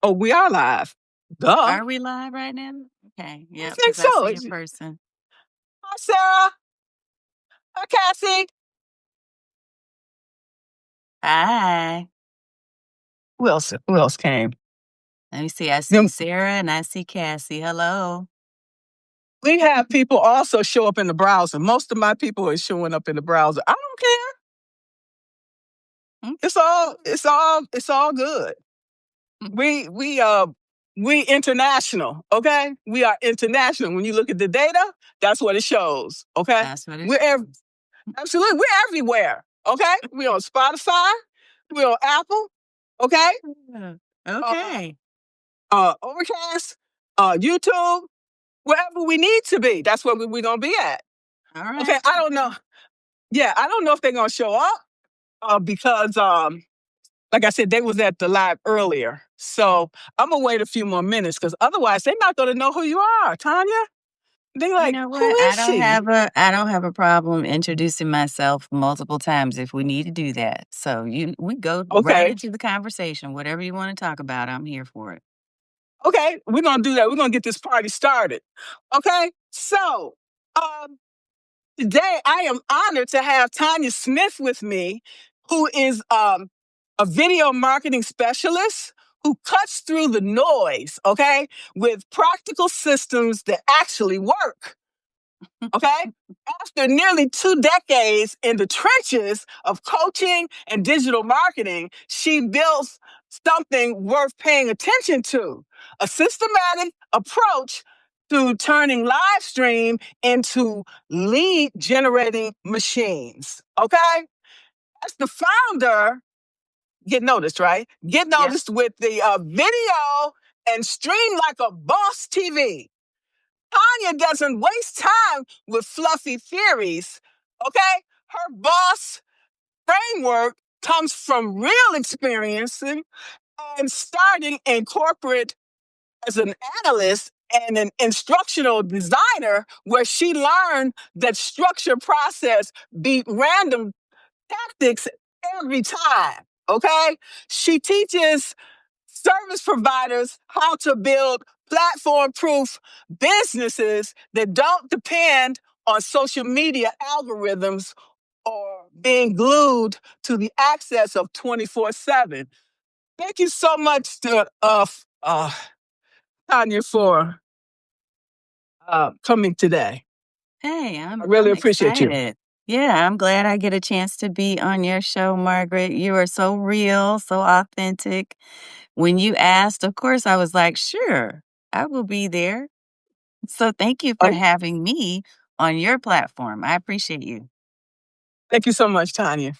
Oh, we are live. Duh. Are we live right now? Okay. I Yep, think because I so. see a person. Hi, Sarah. Hi, Cassie. Hi. Who else? Who else came? Let me see. I see Then Sarah and I see Cassie. Hello. we have people also show up in the browser. Most of my people are showing up in the browser. I don't care. Okay. It's all good. We international, okay? We are international. When you look at the data, that's what it shows. Okay. That's what it We're ev- shows. Absolutely, we're everywhere. Okay. We're on Spotify, we're on Apple, okay? Yeah. Uh Okay. Overcast, YouTube, wherever we need to be. That's where we're gonna be at. All Okay. right. I don't know. Yeah, I don't know if they're gonna show up because like I said, they was at the live earlier. So I'm gonna wait a few more minutes because otherwise they're not gonna know who you are, Tanya. They You like, know who what? is she? I don't have a problem introducing myself multiple times if we need to do that. So we go right Okay, into the conversation. Whatever you want to talk about, I'm here for it. okay, we're gonna do that. We're gonna get this party started. Okay, so um, today I am honored to have Tanya Smith with me, who is a video marketing specialist who cuts through the noise, okay, with practical systems that actually work. Okay. After nearly 2 decades in the trenches of coaching and digital marketing, she built something worth paying attention to, a systematic approach to turning live stream into lead generating machines. Okay. As the founder, get noticed, right? Get Yep. noticed with the video and stream like a boss TV. Tanya doesn't waste time with fluffy theories. Okay? Her boss framework comes from real experience and starting in corporate as an analyst and an instructional designer, where she learned that structure process beat random tactics every time. Okay? She teaches service providers how to build platform proof businesses that don't depend on social media algorithms or being glued to the access of 24/7. Thank you so much to Tanya for coming today. Hey, I really I'm appreciate you. excited. Yeah, I'm glad I get a chance to be on your show, Margaret. You are so real, so authentic. When you asked, of course, I was like, sure, I will be there. So thank you for Uh, having me on your platform. I appreciate you. Thank you so much, Tanya.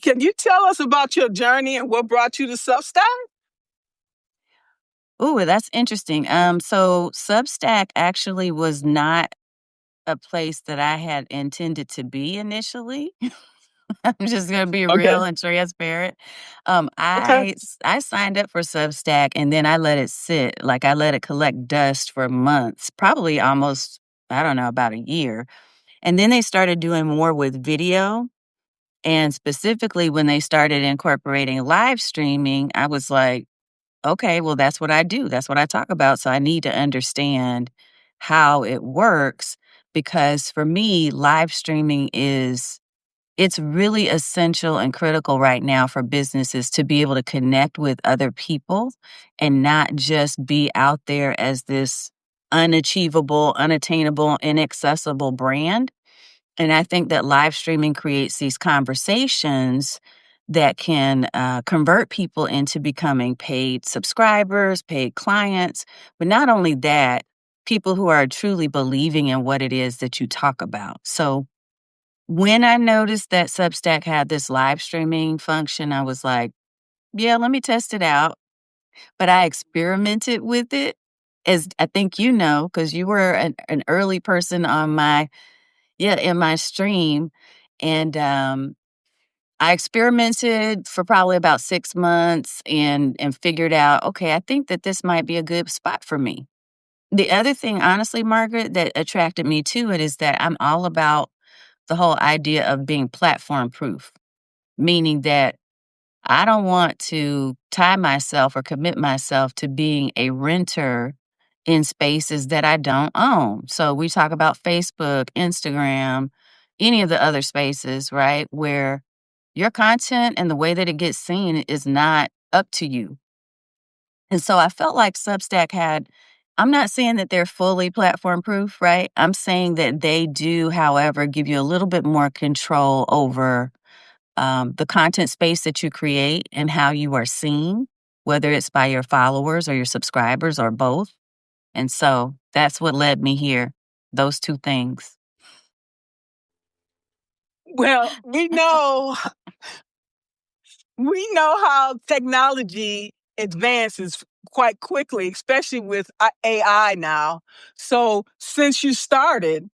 Can you tell us about your journey and what brought you to Substack? Ooh, that's interesting. So Substack actually was not a place that I had intended to be initially. I'm just gonna be Okay. real and transparent. Okay. I signed up for Substack and then I let it sit, like I let it collect dust for months, probably almost, I don't know, about a year. And then they started doing more with video. And specifically when they started incorporating live streaming, I was like, okay, well, that's what I do. That's what I talk about. So I need to understand how it works because for me, live streaming is it's really essential and critical right now for businesses to be able to connect with other people and not just be out there as this unachievable, unattainable, inaccessible brand. And I think that live streaming creates these conversations that can convert people into becoming paid subscribers, paid clients. But not only that, people who are truly believing in what it is that you talk about. So when I noticed that Substack had this live streaming function, I was like, yeah, let me test it out. But I experimented with it, as I think you know, because you were an early person on my, yeah, in my stream. And I experimented for probably about 6 months and figured out, okay, I think that this might be a good spot for me. The other thing, honestly, Margaret, that attracted me to it is that I'm all about the whole idea of being platform proof, meaning that I don't want to tie myself or commit myself to being a renter in spaces that I don't own. So we talk about Facebook, Instagram, any of the other spaces, right? Where your content and the way that it gets seen is not up to you. And so I felt like Substack had, I'm not saying that they're fully platform proof, right? I'm saying that they do, however, give you a little bit more control over the content space that you create and how you are seen, whether it's by your followers or your subscribers or both. And so that's what led me here, those two things. Well, we know how technology advances quite quickly, especially with AI now. So, since you started,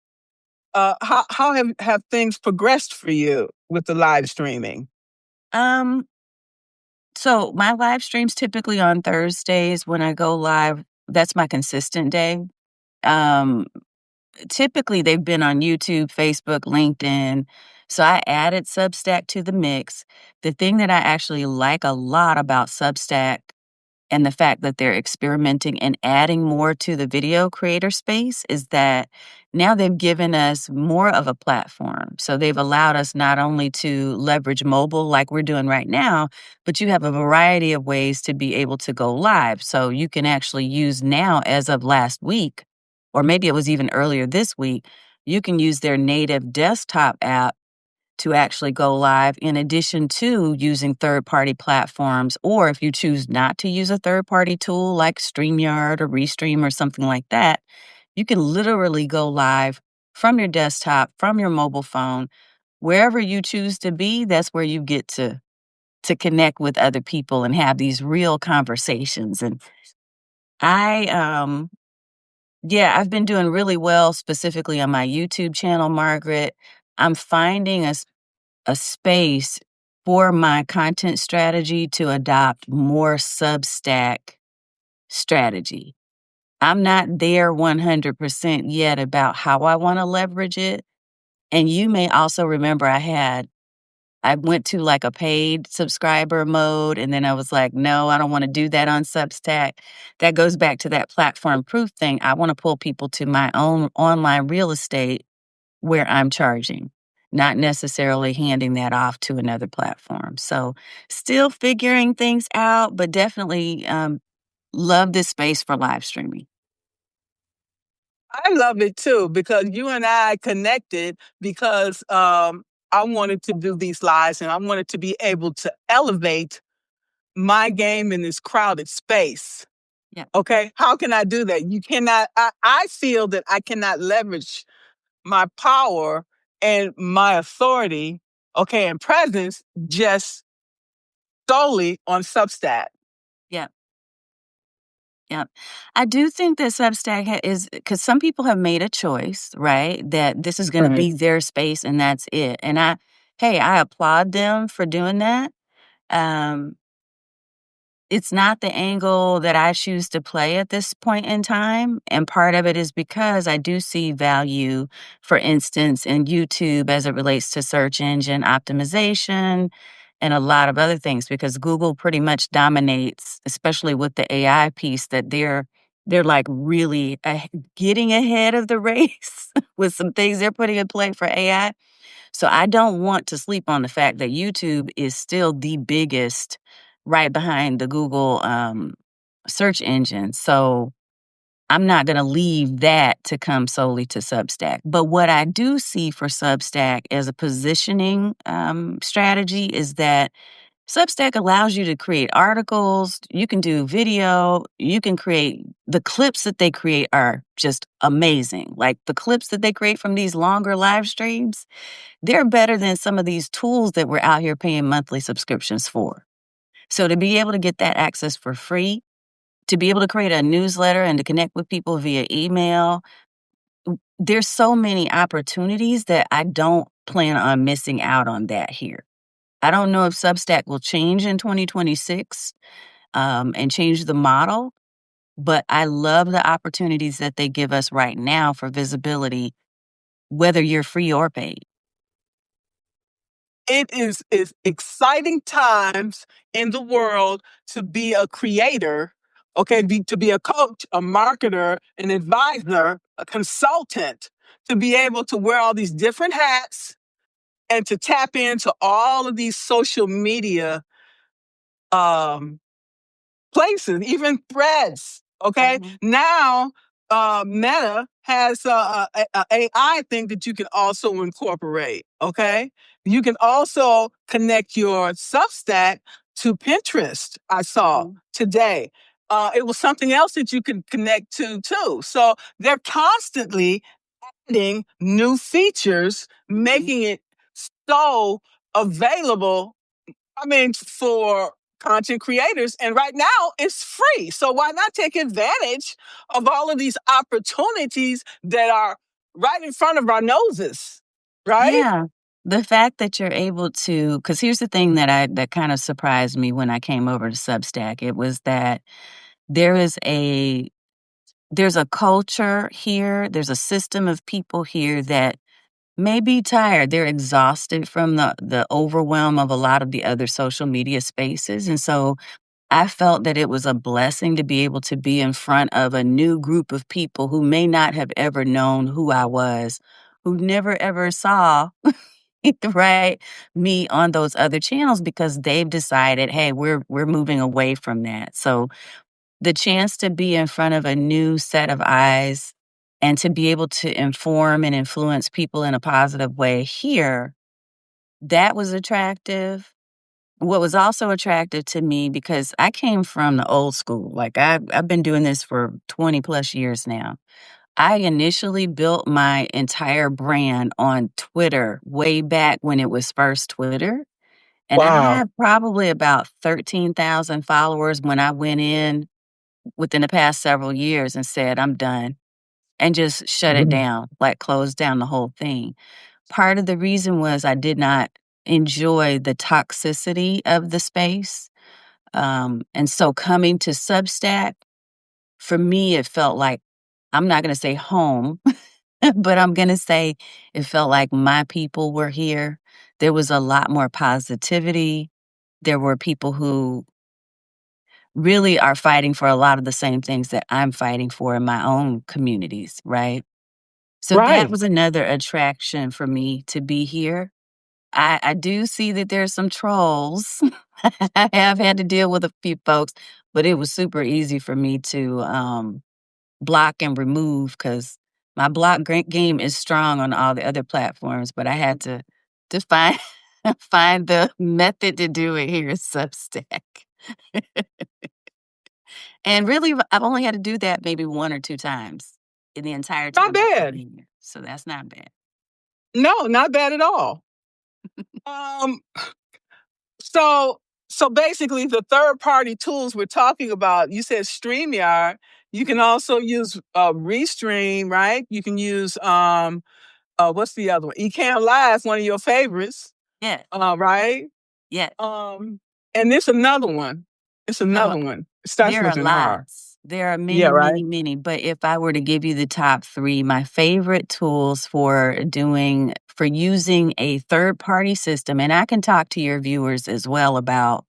how have things progressed for you with the live streaming? Um, so my live streams typically on Thursdays when I go live, that's my consistent day. Um, Typically they've been on YouTube, Facebook, LinkedIn. So I added Substack to the mix. The thing that I actually like a lot about Substack and the fact that they're experimenting and adding more to the video creator space is that now they've given us more of a platform. So they've allowed us not only to leverage mobile like we're doing right now, but you have a variety of ways to be able to go live. So you can actually use now, as of last week, or maybe it was even earlier this week, you can use their native desktop app to actually go live in addition to using third-party platforms, or if you choose not to use a third-party tool like StreamYard or Restream or something like that, you can literally go live from your desktop, from your mobile phone, wherever you choose to be. That's where you get to connect with other people and have these real conversations. And I yeah, I've been doing really well specifically on my YouTube channel, Margaret. I'm finding a space for my content strategy to adopt more Substack strategy. I'm not there 100% yet about how I want to leverage it. And you may also remember I went to like a paid subscriber mode, and then I was like, no, I don't want to do that on Substack. That goes back to that platform proof thing. I want to pull people to my own online real estate where I'm charging, not necessarily handing that off to another platform. So, still figuring things out, but definitely love this space for live streaming. I love it too because you and I connected because I wanted to do these lives and I wanted to be able to elevate my game in this crowded space. Yeah, Okay. How can I do that? You cannot, I feel that I cannot leverage my power and my authority, okay, and presence just solely on Substack. yeah, yeah. I do think that Substack is because some people have made a choice, right? That this is going to Right. be their space and that's it. And hey, I applaud them for doing that. Um, It's not the angle that I choose to play at this point in time, and part of it is because I do see value, for instance, in YouTube as it relates to search engine optimization and a lot of other things because Google pretty much dominates, especially with the AI piece that they're like really getting ahead of the race with some things they're putting in play for AI. So I don't want to sleep on the fact that YouTube is still the biggest right behind the Google search engine. So I'm not going to leave that to come solely to Substack. But what I do see for Substack as a positioning strategy is that Substack allows you to create articles, you can do video, you can create the clips that they create are just amazing. Like the clips that they create from these longer live streams, they're better than some of these tools that we're out here paying monthly subscriptions for. So to be able to get that access for free, to be able to create a newsletter and to connect with people via email, there's so many opportunities that I don't plan on missing out on that here. I don't know if Substack will change in 2026 and change the model, but I love the opportunities that they give us right now for visibility, whether you're free or paid. it is exciting times in the world to be a creator, okay, to be a coach, a marketer, an advisor, a consultant, to be able to wear all these different hats and to tap into all of these social media um, places, even threads. Okay, Mhm. now Meta has a AI thing that you can also incorporate. Okay, you can also connect your Substack to Pinterest. I saw Mhm. today. It was something else that you could connect to too. So they're constantly adding new features, Mhm. making it so available, I mean, for content creators. And right now it's free. So why not take advantage of all of these opportunities that are right in front of our noses? Right? Yeah. The fact that you're able to, because here's the thing that kind of surprised me when I came over to Substack. It was that there is a there's a culture here, there's a system of people here that may be tired. They're exhausted from the overwhelm of a lot of the other social media spaces. And so I felt that it was a blessing to be able to be in front of a new group of people who may not have ever known who I was, who never ever saw right, me on those other channels because they've decided, hey, we're moving away from that. So the chance to be in front of a new set of eyes and to be able to inform and influence people in a positive way here, that was attractive. What was also attractive to me because I came from the old school, like I've been doing this for 20 plus years now. I initially built my entire brand on Twitter way back when it was first Twitter. And I Wow. had probably about 13,000 followers when I went in within the past several years and said, I'm done, and just shut it Mhm. down, like closed down the whole thing. Part of the reason was I did not enjoy the toxicity of the space. And so coming to Substack, for me, it felt like, I'm not going to say home, but I'm going to say it felt like my people were here. There was a lot more positivity. There were people who really are fighting for a lot of the same things that I'm fighting for in my own communities, right? So that Right. was another attraction for me to be here. I do see that there's some trolls. I have had to deal with a few folks, but it was super easy for me to block and remove because my game is strong on all the other platforms, but I had to find find the method to do it here at Substack. And really, I've only had to do that maybe 1 or 2 times in the entire Not time I've bad. been here, so that's not bad. No, not bad at all. Um, so so basically the third party tools we're talking about, you said StreamYard. You can also use Restream, right? You can use what's the other one? Ecan Live, one of your favorites, Yeah, right? yeah. Um, and there's another one. It's Oh, another one. It starts there are with an R. lots. There are Yeah, many, right? many, many, but if I were to give you the top 3, my favorite tools for using a third-party system, and I can talk to your viewers as well about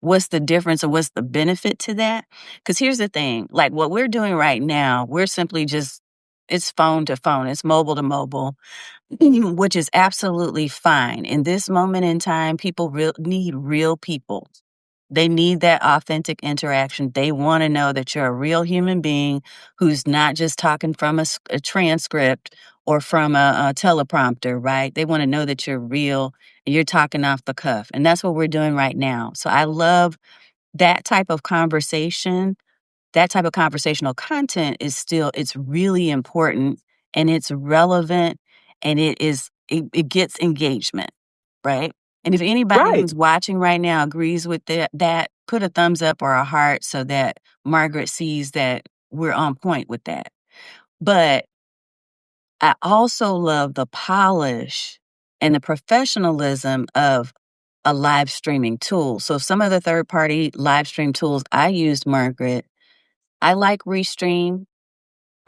what's the difference or what's the benefit to that? Because here's the thing, like, what we're doing right now, we're simply just it's phone to phone, it's mobile to mobile, which is absolutely fine. In this moment in time, people need real people. They need that authentic interaction. They wanna know that you're a real human being who's not just talking from a transcript or from a teleprompter, right? They wanna know that you're real and you're talking off the cuff, and that's what we're doing right now. So I love that type of conversation. That type of conversational content is still it's really important, and it's relevant, and it gets engagement, right? And if anybody Right. who's watching right now agrees with that, put a thumbs up or a heart so that Margaret sees that we're on point with that. But I also love the polish and the professionalism of a live streaming tool. So some of the third party live stream tools I used, Margaret, I like Restream.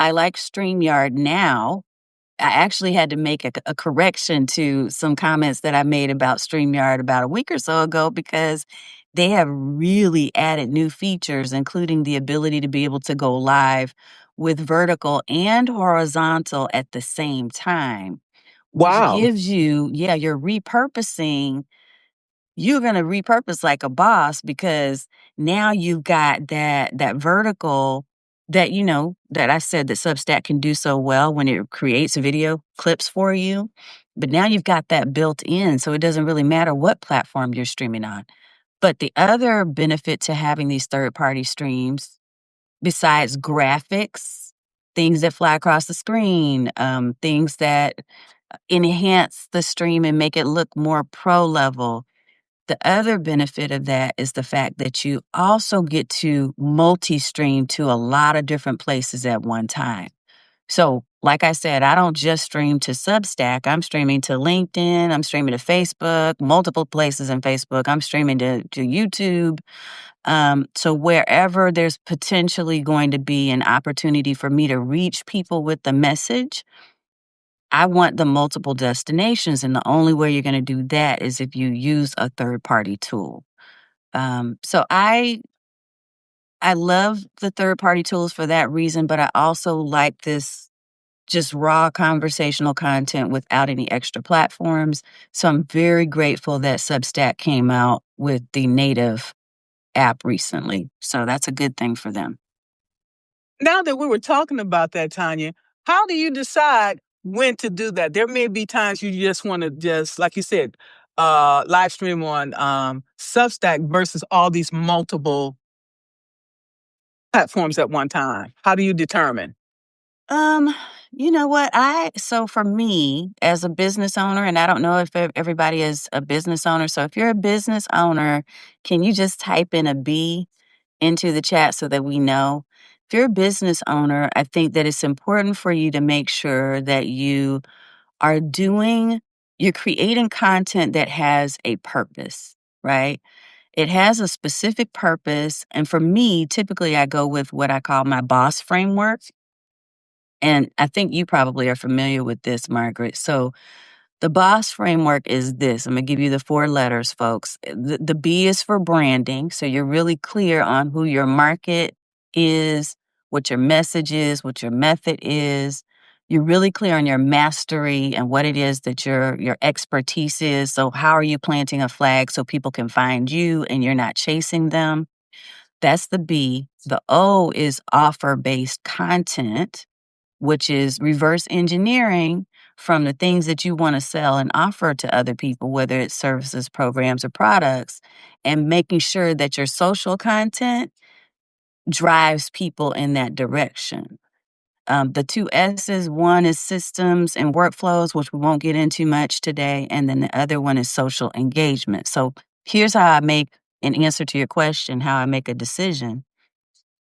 I like StreamYard now. I actually had to make a correction to some comments that I made about StreamYard about a week or so ago because they have really added new features, including the ability to be able to go live with vertical and horizontal at the same time, which Wow. gives you, yeah, you're going to repurpose like a boss because now you've got that vertical that that I said that Substack can do so well when it creates video clips for you. But now you've got that built in, so it doesn't really matter what platform you're streaming on. But the other benefit to having these third-party streams, besides graphics, things that fly across the screen, things that enhance the stream and make it look more pro level, the other benefit of that is the fact that you also get to multi-stream to a lot of different places at one time. So, like I said, I don't just stream to Substack. I'm streaming to LinkedIn. I'm streaming to Facebook, multiple places in Facebook. I'm streaming to YouTube. So, wherever there's potentially going to be an opportunity for me to reach people with the message, I want the multiple destinations. And the only way you're going to do that is if you use a third party tool. So I love the third party tools for that reason, but I also like this just raw conversational content without any extra platforms. So I'm very grateful that Substack came out with the native app recently. So that's a good thing for them. Now that we were talking about that, Tanya, how do you decide when to do that? There may be times you just want to just, like you said, live stream on Substack versus all these multiple platforms at one time. How do you determine? Um, you know what? So for me as a business owner, and I don't know if everybody is a business owner. So if you're a business owner, can you just type in a B into the chat so that we know? If you're a business owner, I think that it's important for you to make sure that are you're creating content that has a purpose, right? It has a specific purpose. And for me, typically I go with what I call my boss framework. And I think you probably are familiar with this, Margaret. So the BOSS framework is this. I'm going to give you the 4 letters, folks. The B is for branding. So you're really clear on who your market is, what your message is, what your method is. You're really clear on your mastery and what it is that your expertise is. So how are you planting a flag so people can find you and you're not chasing them? That's the B. The O is offer-based content, which is reverse engineering from the things that you want to sell and offer to other people, whether it's services, programs, or products, and making sure that your social content drives people in that direction. The 2 S's, one is systems and workflows, which we won't get into much today, and then the other one is social engagement. So here's how I make, in answer to your question, how I make a decision.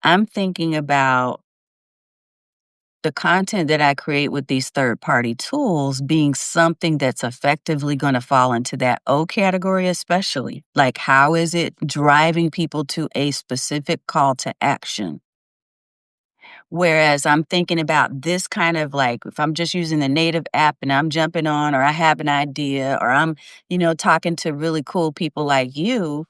I'm thinking about the content that I create with these third party tools being something that's effectively going to fall into that O category, especially. Like, how is it driving people to a specific call to action? Whereas I'm thinking about this kind of like, if I'm just using the native app and I'm jumping on, or I have an idea, or I'm, talking to really cool people like you,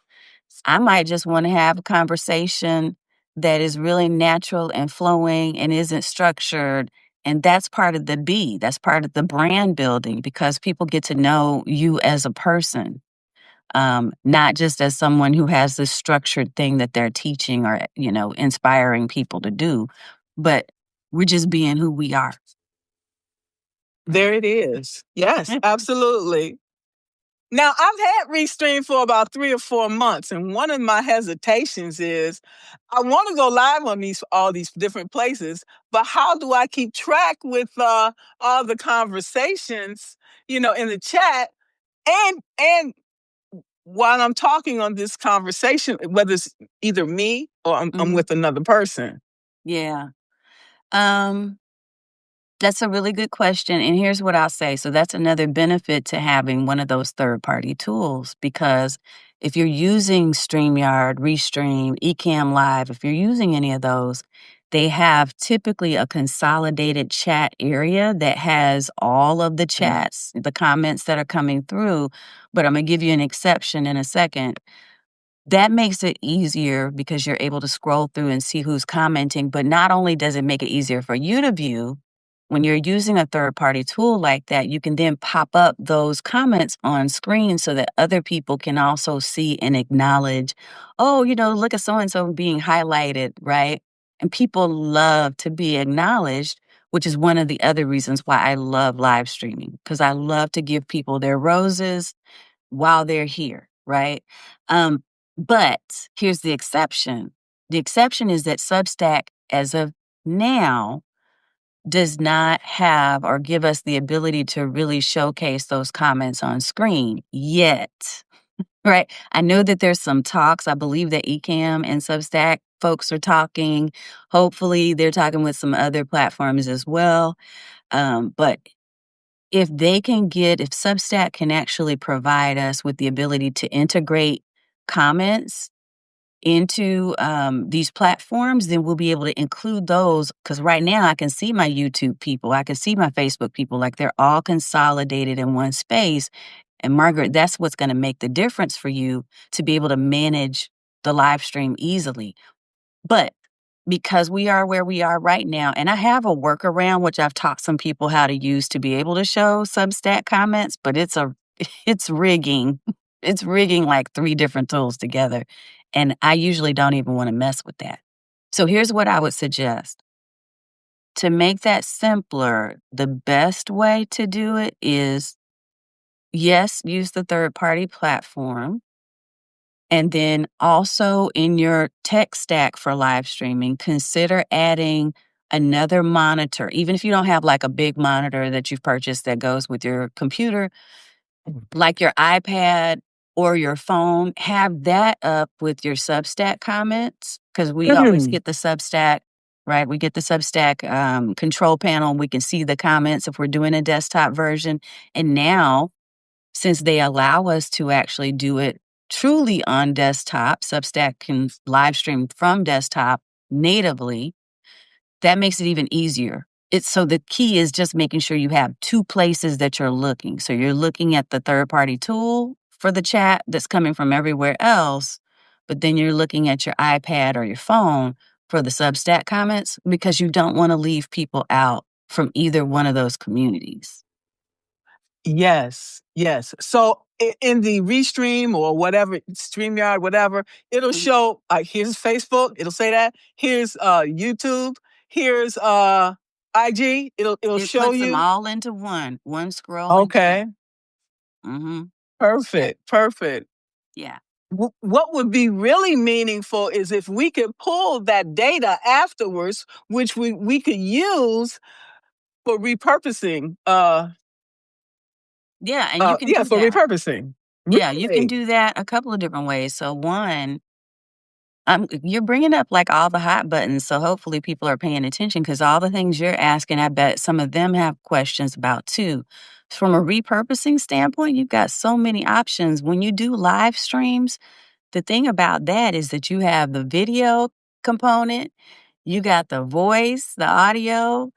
I might just want to have a conversation that is really natural and flowing and isn't structured. And that's part of the B. That's part of the brand building because people get to know you as a person, not just as someone who has this structured thing that they're teaching or, inspiring people to do, but we're just being who we are. There it is. Yes, Yeah. absolutely. Now, I've had Restream for about 3 or 4 months, and one of my hesitations is I want to go live on all these different places, but how do I keep track with all the conversations, in the chat, and while I'm talking on this conversation, whether it's either me or I'm Mhm. with another person. Yeah. Um, That's a really good question. And here's what I'll say. So that's another benefit to having one of those third party tools because if you're using StreamYard, Restream, Ecamm Live, if you're using any of those, they have typically a consolidated chat area that has all of the chats, the comments that are coming through, but I'm gonna give you an exception in a second. That makes it easier because you're able to scroll through and see who's commenting, but not only does it make it easier for you to view, when you're using a third-party tool like that, you can then pop up those comments on screen so that other people can also see and acknowledge, "Oh, look at so and so being highlighted," right? And people love to be acknowledged, which is one of the other reasons why I love live streaming, because I love to give people their roses while they're here, right? Um, but here's the exception. The exception is that Substack, as of now, does not have or give us the ability to really showcase those comments on screen yet, right? I know that there's some talks. I believe that Ecamm and Substack folks are talking. Hopefully, they're talking with some other platforms as well. But if Substack can actually provide us with the ability to integrate comments into these platforms, then we'll be able to include those. Because right now I can see my YouTube people, I can see my Facebook people, like they're all consolidated in one space. And Margaret, that's what's going to make the difference for you to be able to manage the live stream easily. But because we are where we are right now, and I have a workaround, which I've taught some people how to use to be able to show Substack comments, but it's rigging. It's rigging like 3 different tools together, and I usually don't even wanna mess with that. So here's what I would suggest. To make that simpler, the best way to do it is, yes, use the third-party platform, and then also in your tech stack for live streaming, consider adding another monitor. Even if you don't have like a big monitor that you've purchased that goes with your computer, like your iPad or your phone, have that up with your Substack comments because we always get the Substack, right? We get the Substack control panel. We can see the comments if we're doing a desktop version. And now, since they allow us to actually do it truly on desktop, Substack can live stream from desktop natively. That makes it even easier. So the key is just making sure you have 2 places that you're looking. So you're looking at the third-party tool for the chat that's coming from everywhere else, but then you're looking at your iPad or your phone for the Substack comments because you don't wanna leave people out from either one of those communities. Yes, yes. So in the Restream or whatever, StreamYard, whatever, it'll Mhm. show like here's Facebook, it'll say that. Here's YouTube, here's IG, it'll It show puts them you. all into one scrolling chat. Okay, Mhm. Yep. perfect, perfect. Yeah. What would be really meaningful is if we could pull that data afterwards, which we could use for repurposing. Yeah, and you can Yeah, do for that. repurposing. Yeah, you can Really? do that a couple of different ways. So one, you're bringing up like all the hot buttons, so hopefully people are paying attention because all the things you're asking, I bet some of them have questions about too. From a repurposing standpoint, you've got so many options. When you do live streams, the thing about that is that you have the video component, you got the voice, the audio,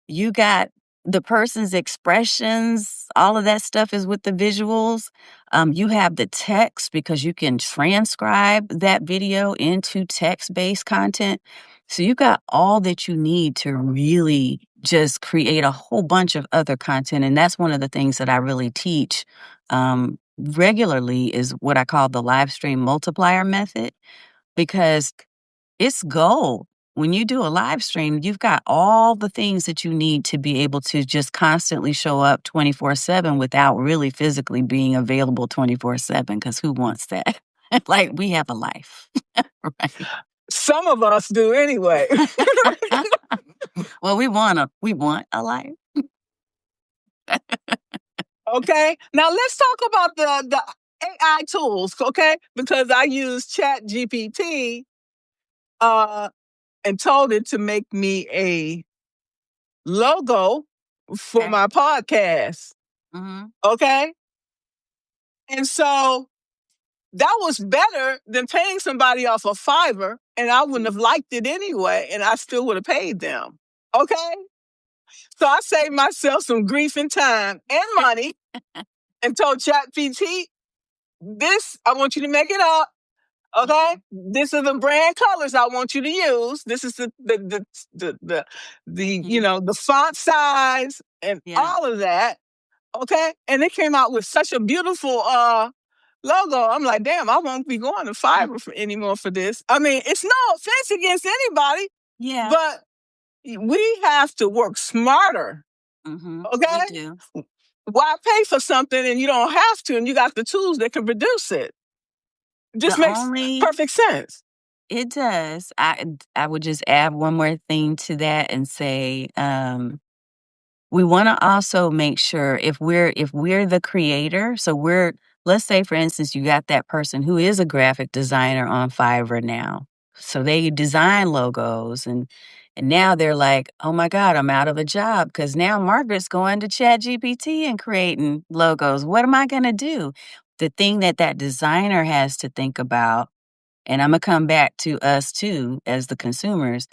you got the person's expressions, all of that stuff is with the visuals. You have the text because you can transcribe that video into text-based content. So you got all that you need to really just create a whole bunch of other content. And that's one of the things that I really teach regularly is what I call the live stream multiplier method because it's gold. When you do a live stream, you've got all the things that you need to be able to just constantly show up 24/7 without really physically being available 24/7. Because who wants that? Like, we have a life, right? Some of us do anyway. Well, we want a life. Okay. Now let's talk about the AI tools, okay? Because I use Chat GPT and told it to make me a logo for Okay. my podcast. Mhm. Okay. And so that was better than paying somebody off of Fiverr and I wouldn't have liked it anyway, and I still would have paid them. Okay? So I saved myself some grief and time and money and told ChatGPT, this, I want you to make it up. Okay, this are the brand colors I want you to use. This is the font size and Yeah. all of that. Okay, and it came out with such a beautiful logo. I'm like, damn, I won't be going to Fiverr anymore for this. I mean, it's no offense against anybody, Yeah. but we have to work smarter. We Okay, do. why pay for something and you don't have to, and you got the tools that can produce it? Just The makes only perfect sense. It does. I would just add one more thing to that and say, we wanna also make sure if we're the creator, so let's say, for instance, you got that person who is a graphic designer on Fiverr now. So they design logos and now they're like, "Oh my god, I'm out of a job because now Margaret's going to ChatGPT and creating logos. What am I gonna do?" The thing that that designer has to think about, and Imma come back to us too as the consumers,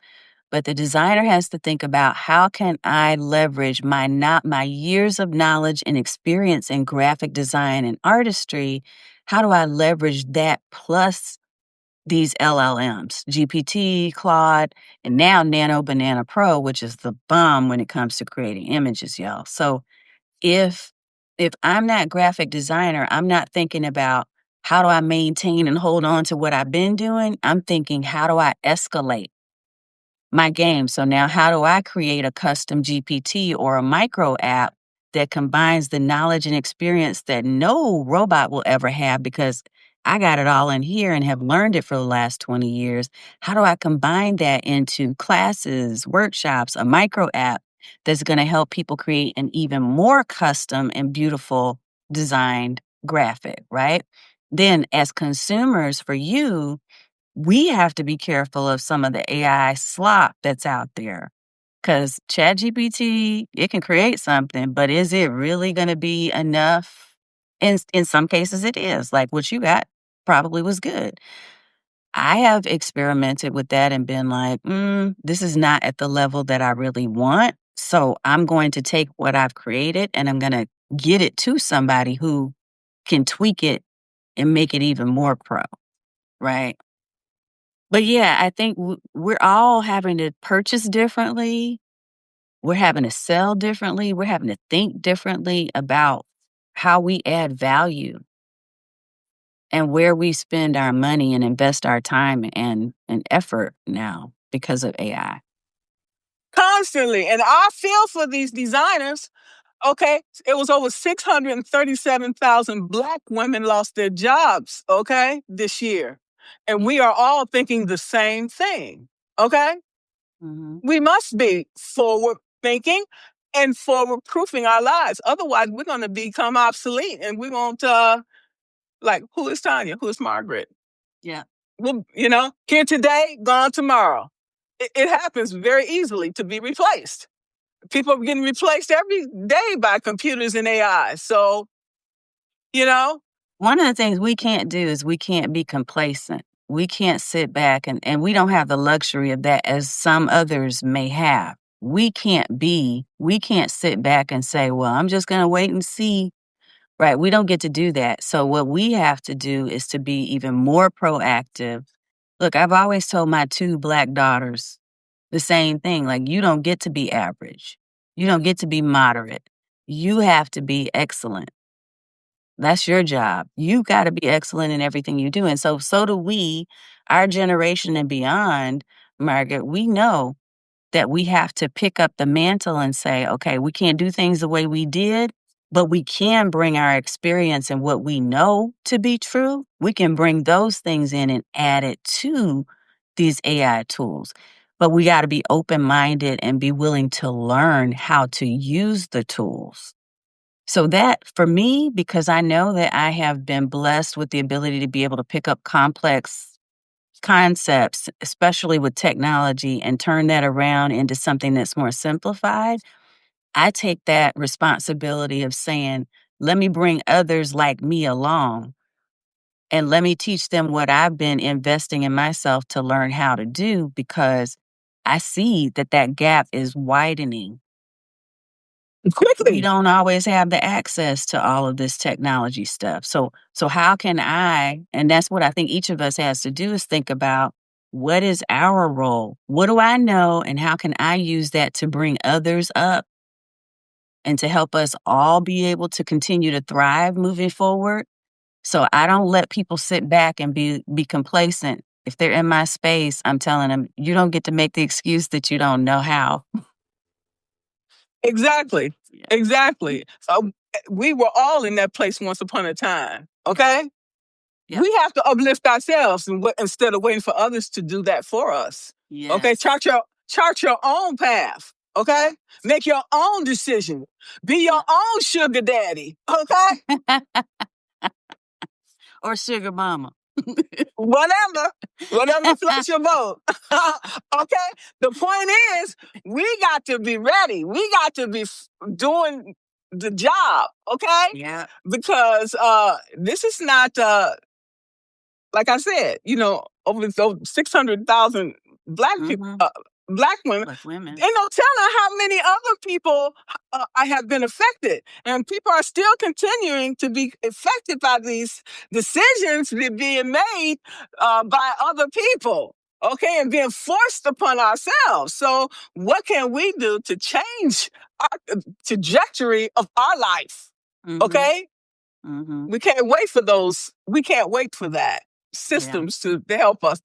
but the designer has to think about how can I leverage my years of knowledge and experience in graphic design and artistry, how do I leverage that plus these LLMs, GPT, Claude, and now Nano Banana Pro, which is the bomb when it comes to creating images, y'all. So if if I'm not graphic designer, I'm not thinking about how do I maintain and hold on to what I've been doing. I'm thinking, how do I escalate my game? So now how do I create a custom GPT or a micro app that combines the knowledge and experience that no robot will ever have because I got it all in here and have learned it for the last 20 years. How do I combine that into classes, workshops, a micro app that's going to help people create an even more custom and beautiful designed graphic, right? Then as consumers for you, we have to be careful of some of the AI slop that's out there. Because ChatGPT, it can create something, but is it really going to be enough? In some cases, it is. Like what you got probably was good. I have experimented with that and been like, this is not at the level that I really want. So I'm going to take what I've created and I'm going to get it to somebody who can tweak it and make it even more pro, right? But yeah, I think we're all having to purchase differently. We're having to sell differently. We're having to think differently about how we add value and where we spend our money and invest our time and effort now because of AI. Constantly. And I feel for these designers. Okay, it was over 637,000 Black women lost their jobs, okay, this year. And we are all thinking the same thing, okay? Mhm. We must be forward thinking and forward proofing our lives. Otherwise, we're going to become obsolete and we won't, like, who is Tanya? Who is Margaret? Yeah. Well, here today, gone tomorrow. It happens very easily to be replaced. People are getting replaced every day by computers and AI. So, you know, One of the things we can't do is we can't be complacent. We can't sit back and we don't have the luxury of that as some others may have. We can't sit back and say, well, I'm just going to wait and see. Right. We don't get to do that. So what we have to do is to be even more proactive. Look, I've always told my two Black daughters the same thing. Like, you don't get to be average. You don't get to be moderate. You have to be excellent. That's your job. You got to be excellent in everything you do. And so do we, our generation and beyond, Margaret, we know that we have to pick up the mantle and say, okay, we can't do things the way we did, but we can bring our experience and what we know to be true. We can bring those things in and add it to these AI tools. But we got to be open minded and be willing to learn how to use the tools. So that for me, because I know that I have been blessed with the ability to be able to pick up complex concepts, especially with technology, and turn that around into something that's more simplified, I take that responsibility of saying, let me bring others like me along and let me teach them what I've been investing in myself to learn how to do, because I see that that gap is widening. We quickly. don't always have the access to all of this technology stuff. So how can I, and that's what I think each of us has to do, is think about, what is our role? What do I know, and how can I use that to bring others up and to help us all be able to continue to thrive moving forward? So I don't let people sit back and be complacent. If they're in my space, I'm telling them, you don't get to make the excuse that you don't know how. Exactly. Yeah. Exactly. We were all in that place once upon a time. Okay. Yep. We have to uplift ourselves instead of waiting for others to do that for us. Okay. Yes. Chart your own path. Okay. Make your own decision. Be your own sugar daddy. Okay. Or sugar mama. Whatever floats your boat. Okay. The point is, we got to be ready. We got to be doing the job. Okay. Yeah. Because this is not like I said, over 600,000 black people, Mm-hmm. black women. Like women. Ain't no telling how many other people I have been affected, and people are still continuing to be affected by these decisions that are being made by other people. Okay, and being forced upon ourselves. So, what can we do to change our trajectory of our life? Mm-hmm. Okay, Mm-hmm. we can't wait for those. We can't wait for that Yeah. systems to help us.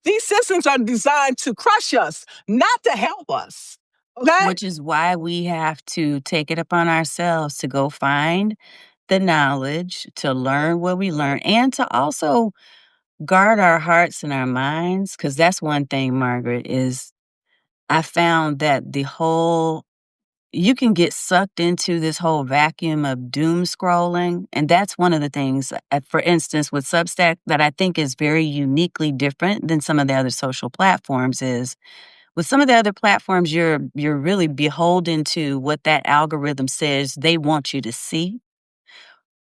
These systems are designed to crush us, not to help us. Okay? Which is why we have to take it upon ourselves to go find the knowledge, to learn what we learn, and to also guard our hearts and our minds. Because that's one thing, Margaret, is I found that you can get sucked into this whole vacuum of doom scrolling. And that's one of the things, for instance, with Substack, that I think is very uniquely different than some of the other social platforms. Is with some of the other platforms, you're really beholden to what that algorithm says they want you to see.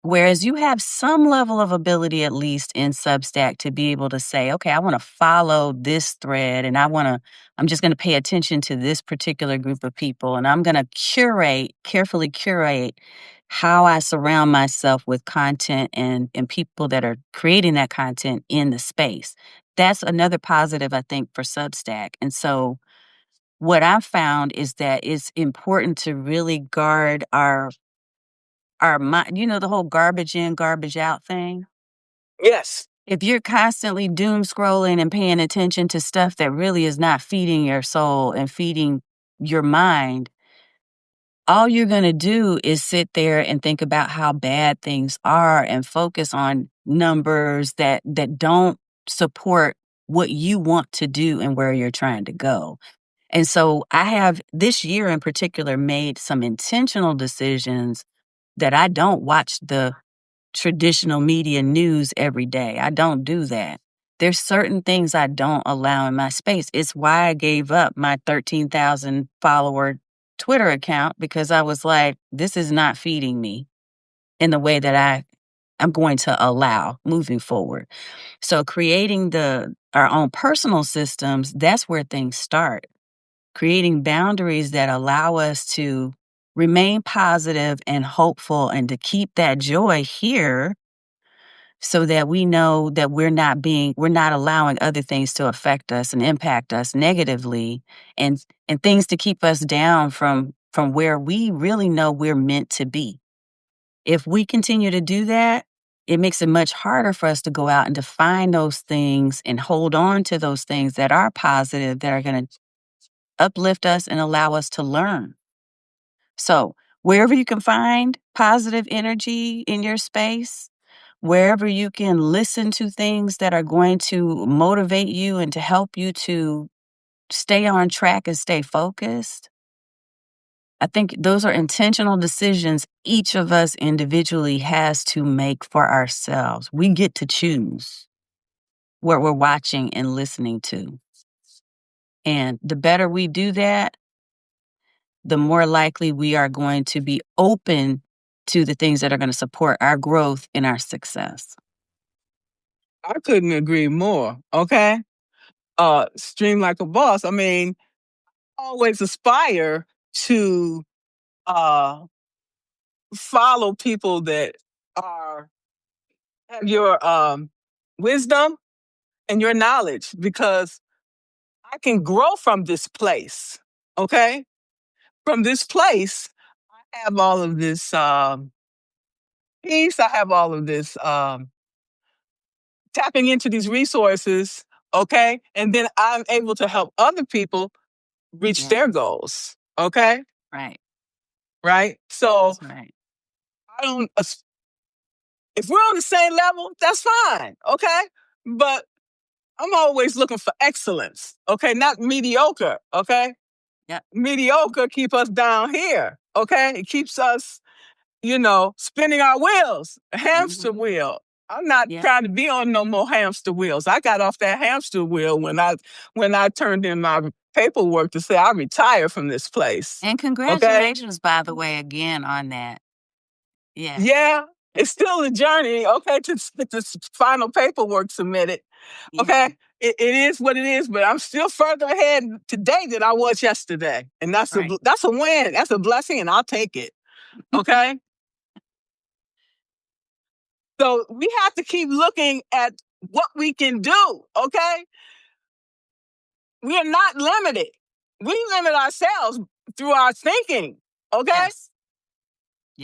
Whereas you have some level of ability, at least in Substack, to be able to say, okay, I want to follow this thread, and I'm just going to pay attention to this particular group of people, and I'm going to carefully curate how I surround myself with content and people that are creating that content in the space. That's another positive, I think, for Substack. And so what I've found is that it's important to really guard our mind, the whole garbage in, garbage out thing. Yes. If you're constantly doom scrolling and paying attention to stuff that really is not feeding your soul and feeding your mind, all you're going to do is sit there and think about how bad things are and focus on numbers that don't support what you want to do and where you're trying to go. And so I have this year in particular made some intentional decisions that I don't watch the traditional media news every day. I don't do that. There's certain things I don't allow in my space. It's why I gave up my 13,000 follower Twitter account, because I was like, this is not feeding me in the way that I'm going to allow moving forward. So creating our own personal systems, that's where things start. Creating boundaries that allow us to remain positive and hopeful and to keep that joy here, so that we know that we're not allowing other things to affect us and impact us negatively, and things to keep us down from where we really know we're meant to be. If we continue to do that, it makes it much harder for us to go out and to find those things and hold on to those things that are positive, that are going to uplift us and allow us to learn. So, wherever you can find positive energy in your space, wherever you can listen to things that are going to motivate you and to help you to stay on track and stay focused, I think those are intentional decisions each of us individually has to make for ourselves. We get to choose what we're watching and listening to. And the better we do that, the more likely we are going to be open to the things that are going to support our growth and our success. I couldn't agree more. Okay. Stream like a boss. I mean, always aspire to uh follow people that are have your wisdom and your knowledge, because I can grow from this place. Okay? From this place, I have all of this peace, I have all of this tapping into these resources, okay? And then I'm able to help other people reach Yeah. their goals. Okay? Right. Right? So That's right. I don't if we're on the same level, that's fine. Okay? But I'm always looking for excellence, okay? Not mediocre, okay? Yep. Mediocre keep us down here, okay? It keeps us, spinning our wheels, a hamster Mhm. wheel. I'm not Yep. trying to be on no more hamster wheels. I got off that hamster wheel when I turned in my paperwork to say I retired from this place. And Okay? congratulations, by the way, again on that. Yeah. Yeah, it's still a journey, okay, to get this final paperwork submitted. Yeah. Okay? It is what it is, but I'm still further ahead today than I was yesterday. And Right. that's a win. That's a blessing, and I'll take it. Okay? So we have to keep looking at what we can do. Okay? We are not limited. We limit ourselves through our thinking. Okay? Yes.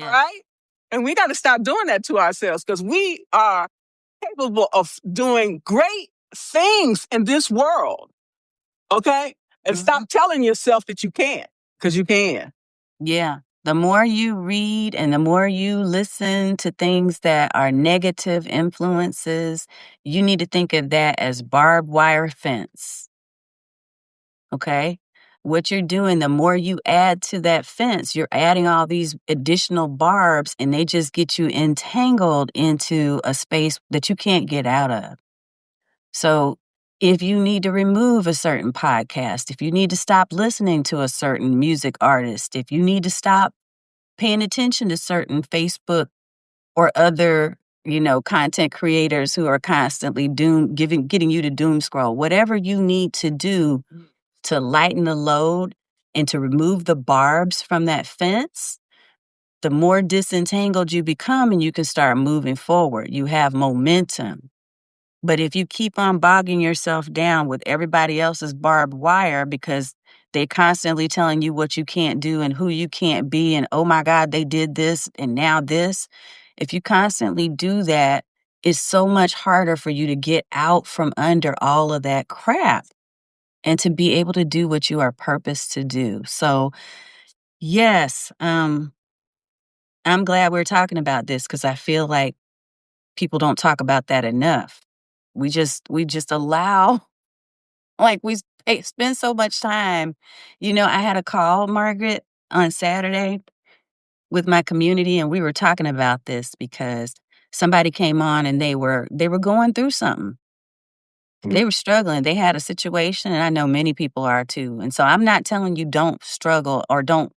All Yes. right? And we got to stop doing that to ourselves, because we are capable of doing great things in this world. Okay? And Mhm. stop telling yourself that you can't, because you can. Yeah. The more you read and the more you listen to things that are negative influences, you need to think of that as barbed wire fence. Okay? What you're doing, the more you add to that fence, you're adding all these additional barbs and they just get you entangled into a space that you can't get out of. So, if you need to remove a certain podcast, if you need to stop listening to a certain music artist, if you need to stop paying attention to certain Facebook or other, content creators who are constantly getting you to doom scroll, whatever you need to do to lighten the load and to remove the barbs from that fence, the more disentangled you become and you can start moving forward. You have momentum. But if you keep on bogging yourself down with everybody else's barbed wire because they're constantly telling you what you can't do and who you can't be, and oh my God, they did this and now this. If you constantly do that, it's so much harder for you to get out from under all of that crap and to be able to do what you are purposed to do. So, yes, I'm glad we're talking about this because I feel like people don't talk about that enough. We just allow like spend so much time. I had a call, Margaret, on Saturday with my community, and we were talking about this because somebody came on and they were going through something. They were struggling. They had a situation, and I know many people are too. And so I'm not telling you don't struggle or don't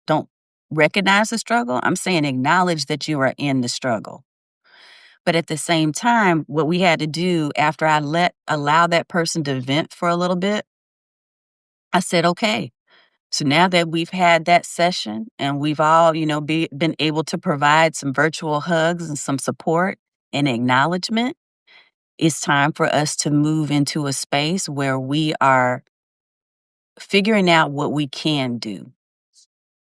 recognize the struggle. I'm saying acknowledge that you are in the struggle. But at the same time, what we had to do after allow that person to vent for a little bit, I said, okay. So now that we've had that session and we've all, been able to provide some virtual hugs and some support and acknowledgement, it's time for us to move into a space where we are figuring out what we can do.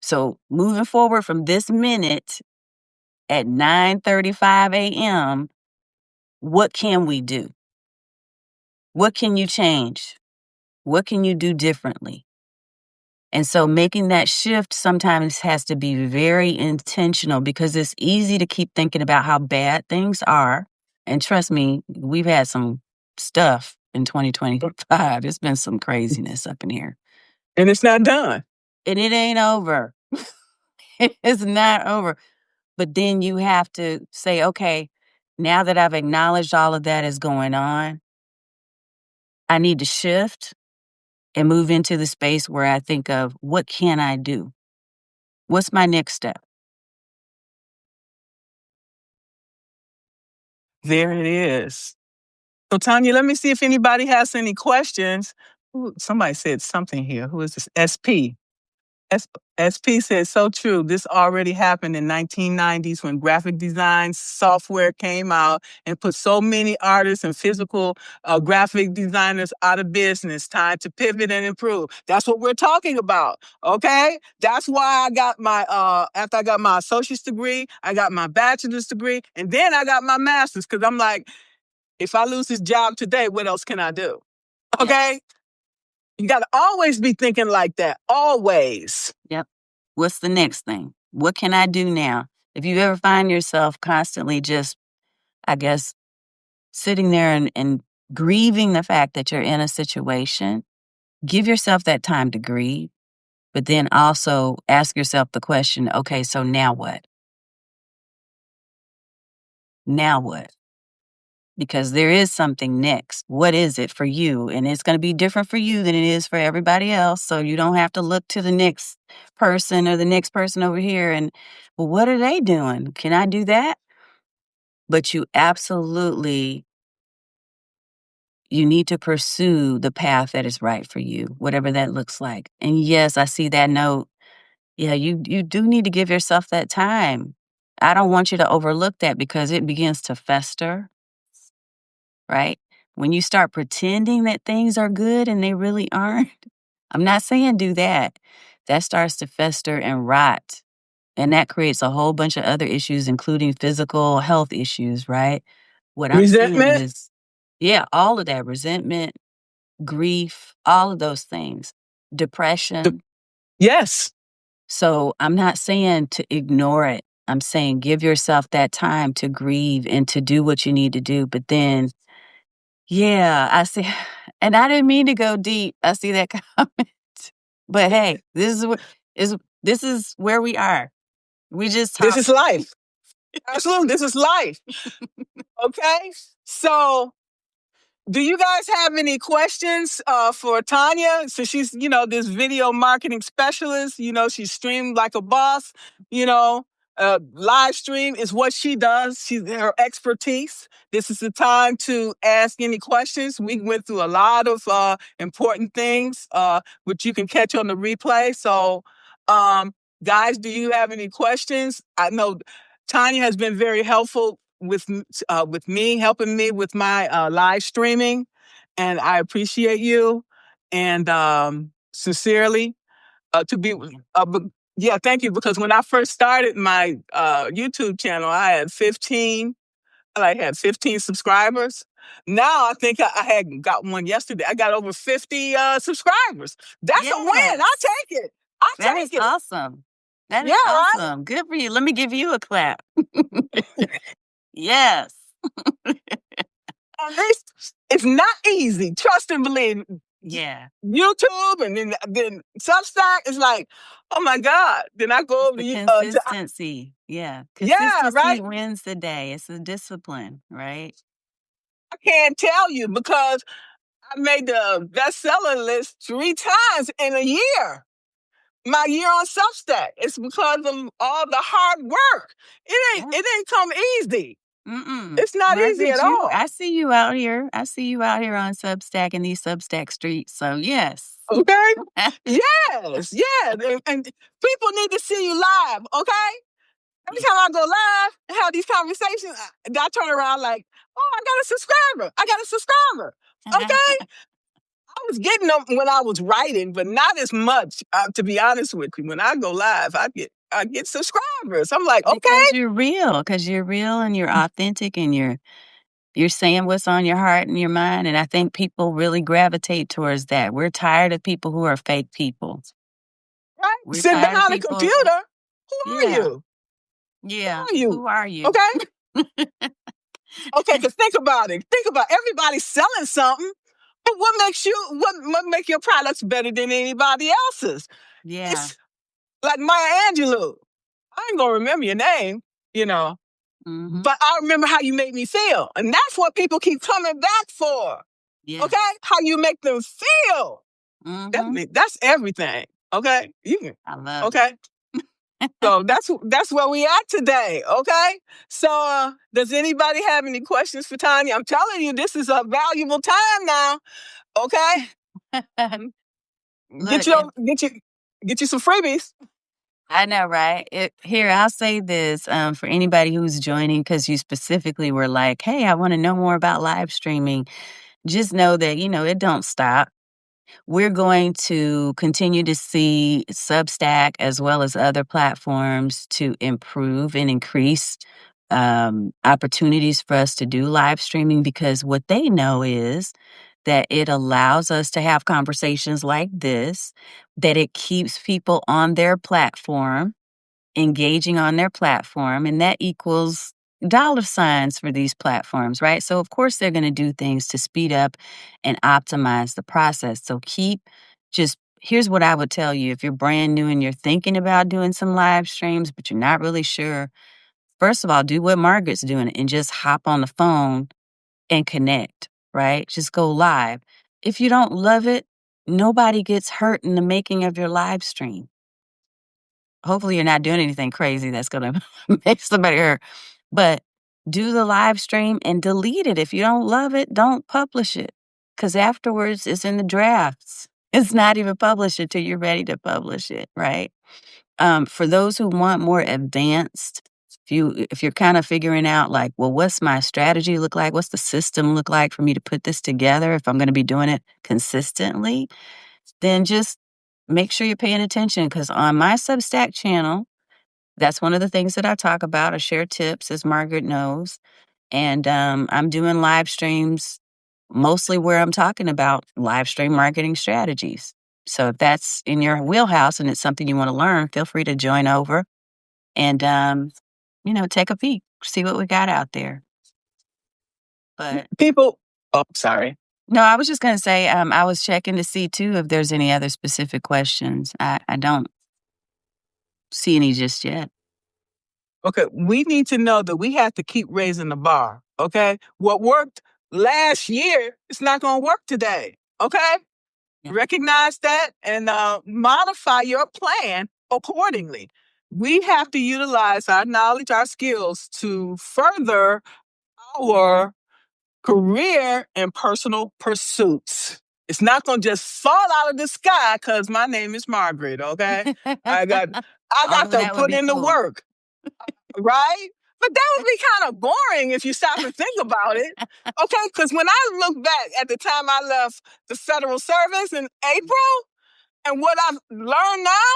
So moving forward from this minute at 9:35 a.m., what can we do? What can you change? What can you do differently? And so making that shift sometimes has to be very intentional because it's easy to keep thinking about how bad things are. And trust me, we've had some stuff in 2025. It's been some craziness up in here. And it's not done. And it ain't over. It's not over. But then you have to say, okay, now that I've acknowledged all of that is going on, I need to shift and move into the space where I think of what can I do? What's my next step? There it is. So, Tanya, let me see if anybody has any questions. Ooh, somebody said something here. Who is this? SP. S- SP says, so true. This already happened in 1990s when graphic design software came out and put so many artists and physical graphic designers out of business. Time to pivot and improve. That's what we're talking about. Okay. That's why I got my, after I got my associate's degree, I got my bachelor's degree, and then I got my master's because I'm like, if I lose this job today, what else can I do? Okay. Yes. You got to always be thinking like that. Always. Yep. What's the next thing? What can I do now? If you ever find yourself constantly just, I guess, sitting there and grieving the fact that you're in a situation, give yourself that time to grieve, but then also ask yourself the question, okay, so now what? Now what? Because there is something next. What is it for you? And it's going to be different for you than it is for everybody else. So you don't have to look to the next person or the next person over here and, well, what are they doing? Can I do that? But you absolutely, you need to pursue the path that is right for you, whatever that looks like. And yes, I see that note. Yeah, you do need to give yourself that time. I don't want you to overlook that because it begins to fester, right? When you start pretending that things are good and they really aren't, I'm not saying do that. That starts to fester and rot. And that creates a whole bunch of other issues, including physical health issues, right? What I'm seeing Resentment. is, yeah, all of that resentment, grief, all of those things, depression. Yes. So I'm not saying to ignore it. I'm saying give yourself that time to grieve and to do what you need to do. But then, yeah, I see. And I didn't mean to go deep. I see that comment. But hey, is this is where we are. We just This talk. is life. Absolutely. This is life. Okay. So, do you guys have any questions for Tanya? So she's, this video marketing specialist. She's streamed like a boss. Live stream is what she does. She's her expertise. This is the time to ask any questions. We went through a lot of important things, which you can catch on the replay. So, guys, do you have any questions? I know Tanya has been very helpful with me, helping me with my live streaming, and I appreciate you. And sincerely, to be, yeah, thank you. Because when I first started my YouTube channel, I had 15 subscribers. Now I think I had got one yesterday. I got over 50 subscribers. That's a win. I Yes. take it. I That is take it. awesome. That Yeah, is right. awesome. Good for you. Let me give you a clap. Yes. And it's not easy. Trust and believe. Yeah. YouTube and then Substack is like, oh my God. Then I go It's over the to you. consistency. Yeah. Yeah, Consistency right. wins the day. It's a discipline, right? I can't tell you because I made the bestseller list 3 times in a year. My year on Substack. It's because of all the hard work. Yeah. It ain't come easy. Mm-mm. It's not easy at Margaret, all. I see you out here. I see you out here on Substack in these Substack streets. So yes. Okay? Yes, yeah. And people need to see you live, okay? Every time I go live and have these conversations, I turn around like, oh, I got a subscriber. I got a subscriber. Okay? I was getting them when I was writing, but not as much, to be honest with you. When I go live, I get subscribers. I'm like, okay. Because you're real and you're authentic and you're saying what's on your heart and your mind. And I think people really gravitate towards that. We're tired of people who are fake people. Right? We're Sitting tired of behind a people. computer. Who are Yeah. you? Yeah. Who are you? Who are you? Okay? Okay, because think about it. Think about everybody selling something. But what make your products better than anybody else's? Yeah. It's like Maya Angelou. I ain't gonna remember your name, you know, Mm-hmm. but I remember how you made me feel. And that's what people keep coming back for. Yeah. Okay? How you make them feel. Mm-hmm. That's everything. Okay? You can, I love it. okay? So that's where we at today. Okay. So does anybody have any questions for Tanya? I'm telling you, this is a valuable time now. Okay. Get Look, your get you get you some freebies. I know, right? Here, I'll say this for anybody who's joining, because you specifically were like, hey, I want to know more about live streaming. Just know that, it don't stop. We're going to continue to see Substack as well as other platforms to improve and increase opportunities for us to do live streaming, because what they know is that it allows us to have conversations like this, that it keeps people on their platform, engaging on their platform, and that equals dollar signs for these platforms, right? So, of course, they're going to do things to speed up and optimize the process. So, here's what I would tell you if you're brand new and you're thinking about doing some live streams, but you're not really sure. First of all, do what Margaret's doing and just hop on the phone and connect, right? Just go live. If you don't love it, nobody gets hurt in the making of your live stream. Hopefully, you're not doing anything crazy that's gonna make somebody hurt. But do the live stream and delete it. If you don't love it, don't publish it. Because afterwards, it's in the drafts. It's not even published until you're ready to publish it, right? For those who want more advanced, if you're kind of figuring out like, well, what's my strategy look like? What's the system look like for me to put this together if I'm going to be doing it consistently? Then just make sure you're paying attention, because on my Substack channel, that's one of the things that I talk about. I share tips, as Margaret knows. And I'm doing live streams mostly where I'm talking about live stream marketing strategies. So if that's in your wheelhouse and it's something you want to learn, feel free to join over and, take a peek, see what we got out there. But People, oh, sorry. no, I was just going to say, I was checking to see too if there's any other specific questions. I don't see any just yet. Okay, we need to know that we have to keep raising the bar. Okay, what worked last year, it's not going to work today. Okay, Yeah. recognize that and modify your plan accordingly. We have to utilize our knowledge, our skills to further our career and personal pursuits. It's not going to just fall out of the sky because my name is Margaret. Okay, I got Although to that would put be in the cool. work. Right? But that would be kind of boring if you stop and think about it. Okay, because when I look back at the time I left the federal service in April and what I've learned now,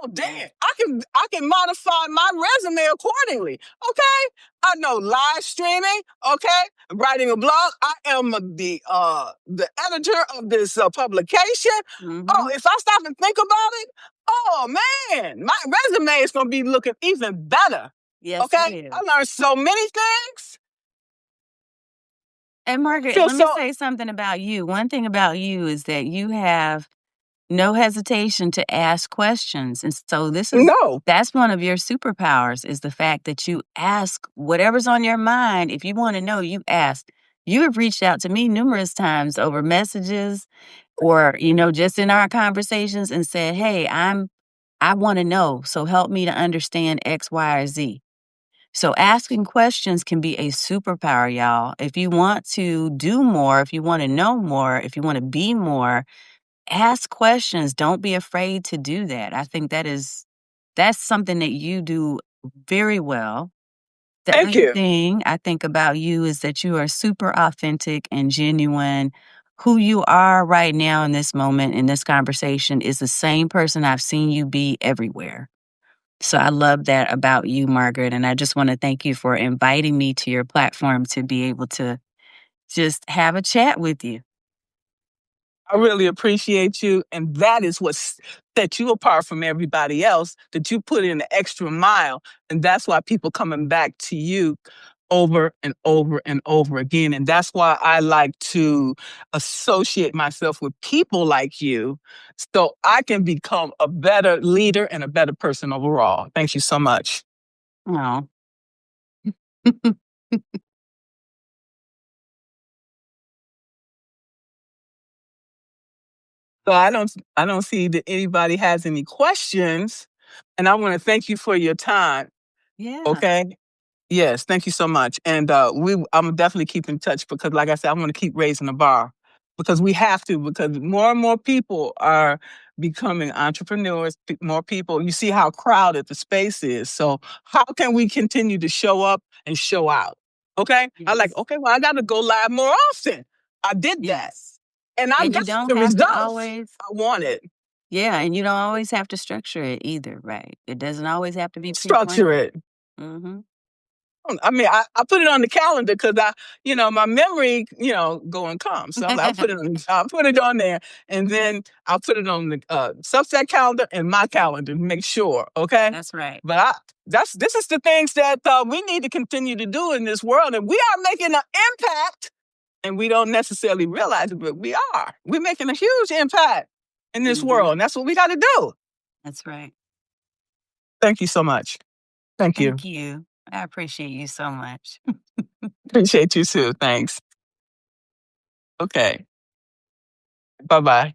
oh damn, I can modify my resume accordingly. Okay, I know live streaming. Okay, writing a blog. I am the editor of this publication. Oh, if I stop and think about it, oh man, my resume is gonna be looking even better. Yes, Okay, it is. I learned so many things. And Margaret, Feel let me so say something about you. One thing about you is that you have no hesitation to ask questions. And so no. that's one of your superpowers, is the fact that you ask whatever's on your mind. If you want to know, you ask. You have reached out to me numerous times over messages or, just in our conversations and said, hey, I want to know. So help me to understand X, Y, or Z. So asking questions can be a superpower, y'all. If you want to do more, if you want to know more, if you want to be more, ask questions. Don't be afraid to do that. I think that's something that you do very well. The Thank other you. thing I think about you is that you are super authentic and genuine. Who you are right now in this moment, in this conversation, is the same person I've seen you be everywhere. So I love that about you, Margaret. And I just want to thank you for inviting me to your platform to be able to just have a chat with you. I really appreciate you. And that is what sets you apart from everybody else, that you put in the extra mile. And that's why people coming back to you over and over and over again. And that's why I like to associate myself with people like you so I can become a better leader and a better person overall. Thank you so much. Oh. So I don't see that anybody has any questions. And I want to thank you for your time. Yeah. Okay. Yes, thank you so much. And I'm definitely keep in touch because, like I said, I want to keep raising the bar because we have to. Because more and more people are becoming entrepreneurs. More people. You see how crowded the space is. So how can we continue to show up and show out? Okay, I like. Yes. Okay, well, I got to go live more often. I did that, Yes. and I And you got don't the have to results always, I wanted. yeah, and you don't always have to structure it either, right? It doesn't always have to be Structure pre-planned. it. Mhm. I mean, I put it on the calendar because my memory, go and come. So I'm like, I'll put it on there, and then I'll put it on the Substack calendar and my calendar to make sure. Okay, That's right. but this is the things that we need to continue to do in this world, and we are making an impact, and we don't necessarily realize it, but we are. We're making a huge impact in this Mhm. world, and that's what we got to do. That's right. Thank you so much. Thank you. Thank you. I appreciate you so much. Appreciate you too. Thanks. Okay. Bye bye.